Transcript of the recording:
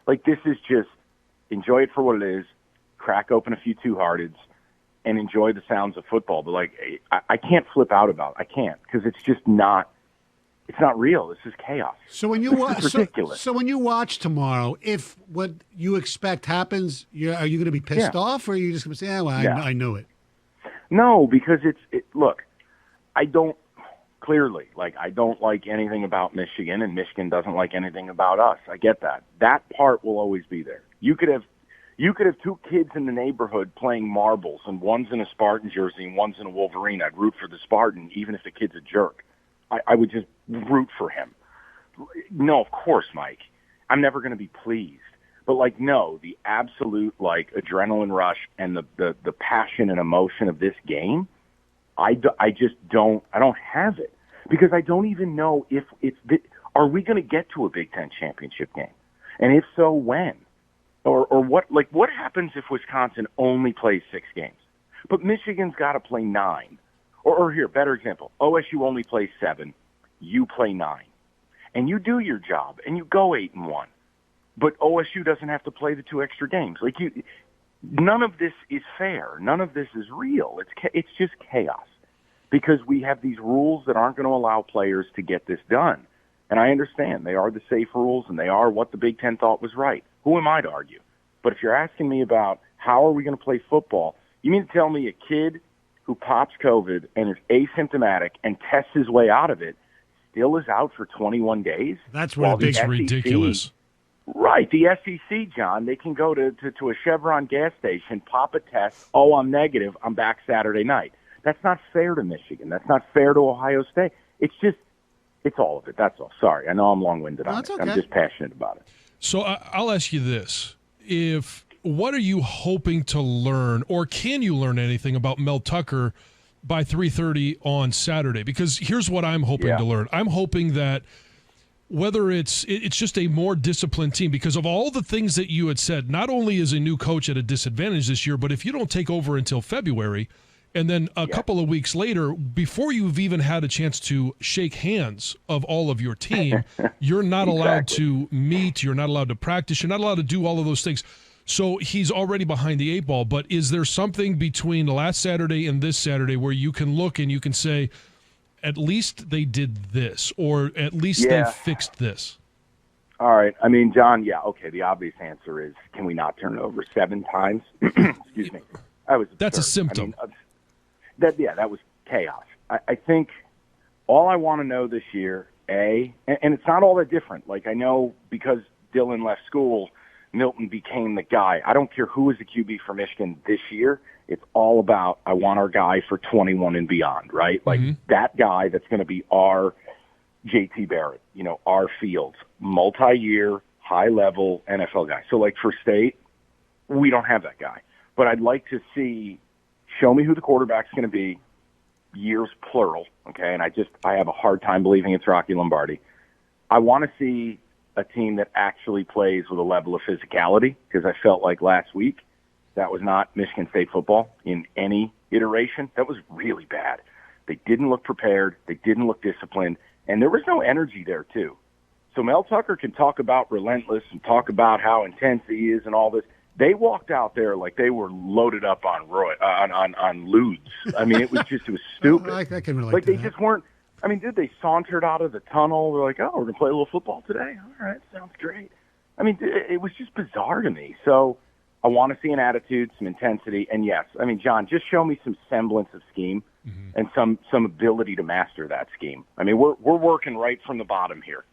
Like, this is just enjoy it for what it is, crack open a few two-hearteds, and enjoy the sounds of football. But, like, I can't flip out about it. I can't, because it's just not – it's not real. This is chaos. So when you watch, ridiculous. So when you watch tomorrow, if what you expect happens, are you going to be pissed off, or are you just going to say, "Yeah, well, I knew it"? No, because look, I don't like anything about Michigan, and Michigan doesn't like anything about us. I get that. That part will always be there. You could have two kids in the neighborhood playing marbles, and one's in a Spartan jersey and one's in a Wolverine. I'd root for the Spartan, even if the kid's a jerk. I would just root for him. No, of course, Mike. I'm never going to be pleased. But, like, no, the absolute, like, adrenaline rush and the passion and emotion of this game, I just don't have it. Because I don't even know if are we going to get to a Big Ten championship game? And if so, when? Or what happens if Wisconsin only plays 6 games? But Michigan's got to play 9. Or here, better example, OSU only plays 7, you play 9. And you do your job, and you go 8-1. But OSU doesn't have to play the 2 extra games. Like, none of this is fair. None of this is real. It's just chaos. Because we have these rules that aren't going to allow players to get this done. And I understand they are the safe rules, and they are what the Big Ten thought was right. Who am I to argue? But if you're asking me about how are we going to play football, you mean to tell me a kid who pops COVID and is asymptomatic and tests his way out of it still is out for 21 days? That's ridiculous. Right. The SEC, John, they can go to a Chevron gas station, pop a test. Oh, I'm negative. I'm back Saturday night. That's not fair to Michigan. That's not fair to Ohio State. It's all of it. That's all. Sorry. I know I'm long-winded on it. Okay. I'm just passionate about it. So I'll ask you this. What are you hoping to learn, or can you learn anything about Mel Tucker by 3:30 on Saturday? Because here's what I'm hoping to learn. I'm hoping that whether it's just a more disciplined team, because of all the things that you had said, not only is a new coach at a disadvantage this year, but if you don't take over until February, and then a couple of weeks later, before you've even had a chance to shake hands of all of your team, you're not allowed to meet, you're not allowed to practice, you're not allowed to do all of those things. So he's already behind the 8 ball. But is there something between last Saturday and this Saturday where you can look and you can say, at least they did this, or at least they fixed this? All right. I mean, John, okay, the obvious answer is, can we not turn it over 7 times? Excuse me. That's a symptom. I mean, that was chaos. I think all I want to know this year, and it's not all that different. Like, I know because Dylan left school, Milton became the guy. I don't care who is the QB for Michigan this year. It's all about, I want our guy for 21 and beyond, right? Like, that guy that's going to be our JT Barrett, our Fields, multi-year, high-level NFL guy. So, like, for State, we don't have that guy. But I'd like to see, show me who the quarterback's going to be, years plural, okay? And I have a hard time believing it's Rocky Lombardi. I want to see a team that actually plays with a level of physicality, because I felt like last week that was not Michigan State football in any iteration. That was really bad. They didn't look prepared. They didn't look disciplined. And there was no energy there, too. So Mel Tucker can talk about relentless and talk about how intense he is and all this. They walked out there like they were loaded up on ludes. I mean, it was stupid. I can relate like to they that. just weren't. I mean, they sauntered out of the tunnel. They're like, oh, we're going to play a little football today? All right, sounds great. I mean, it was just bizarre to me. So I want to see an attitude, some intensity, and yes, I mean, John, just show me some semblance of scheme and some ability to master that scheme. I mean, we're working right from the bottom here.